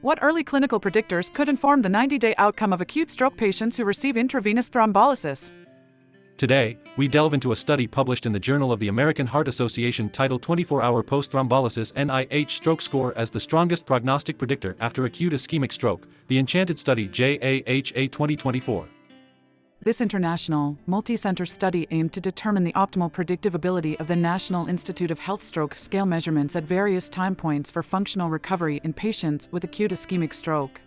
What early clinical predictors could inform the 90-day outcome of acute stroke patients who receive intravenous thrombolysis? Today, we delve into a study published in the Journal of the American Heart Association titled 24-Hour Post-Thrombolysis NIH Stroke Score as the Strongest Prognostic Predictor After Acute Ischemic Stroke, the ENCHANTED Study JAHA 2024. This international, multi-center study aimed to determine the optimal predictive ability of the National Institute of Health stroke scale measurements at various time points for functional recovery in patients with acute ischemic stroke.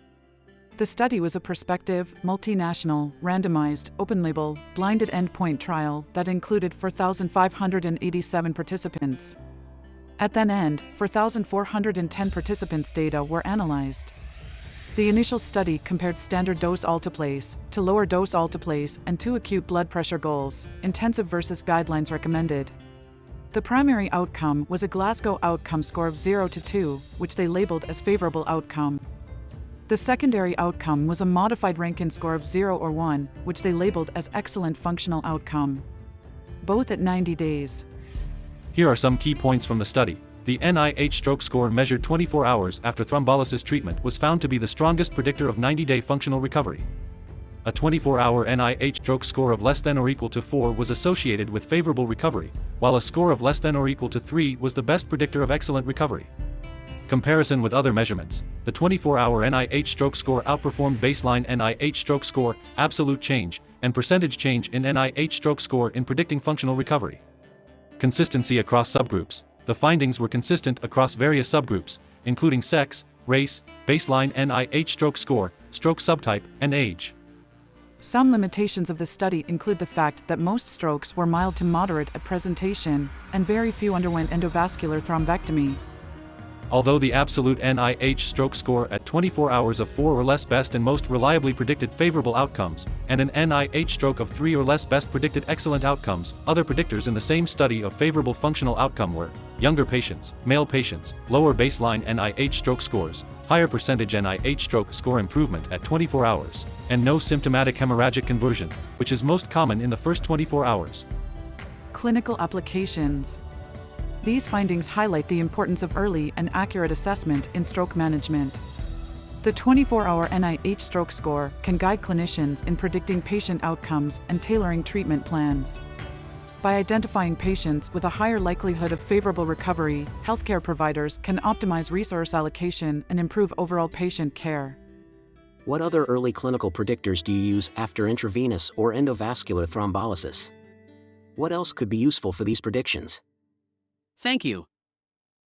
The study was a prospective, multinational, randomized, open-label, blinded endpoint trial that included 4,587 participants. At that end, 4,410 participants' data were analyzed. The initial study compared standard dose alteplase to lower dose alteplase and two acute blood pressure goals, intensive versus guidelines recommended. The primary outcome was a Glasgow outcome score of 0 to 2, which they labeled as favorable outcome. The secondary outcome was a modified Rankin score of 0 or 1, which they labeled as excellent functional outcome. Both at 90 days. Here are some key points from the study. The NIH stroke score measured 24 hours after thrombolysis treatment was found to be the strongest predictor of 90-day functional recovery. A 24-hour NIH stroke score of less than or equal to 4 was associated with favorable recovery, while a score of less than or equal to 3 was the best predictor of excellent recovery. Comparison with other measurements, the 24-hour NIH stroke score outperformed baseline NIH stroke score, absolute change, and percentage change in NIH stroke score in predicting functional recovery. Consistency across subgroups. The findings were consistent across various subgroups, including sex, race, baseline NIH stroke score, stroke subtype, and age. Some limitations of the study include the fact that most strokes were mild to moderate at presentation, and very few underwent endovascular thrombectomy. Although the absolute NIH stroke score at 24 hours of 4 or less best and most reliably predicted favorable outcomes, and an NIH stroke of 3 or less best predicted excellent outcomes, other predictors in the same study of favorable functional outcome were younger patients, male patients, lower baseline NIH stroke scores, higher percentage NIH stroke score improvement at 24 hours, and no symptomatic hemorrhagic conversion, which is most common in the first 24 hours. Clinical applications. These findings highlight the importance of early and accurate assessment in stroke management. The 24-hour NIH stroke score can guide clinicians in predicting patient outcomes and tailoring treatment plans. By identifying patients with a higher likelihood of favorable recovery, healthcare providers can optimize resource allocation and improve overall patient care. What other early clinical predictors do you use after intravenous or endovascular thrombolysis? What else could be useful for these predictions? Thank you.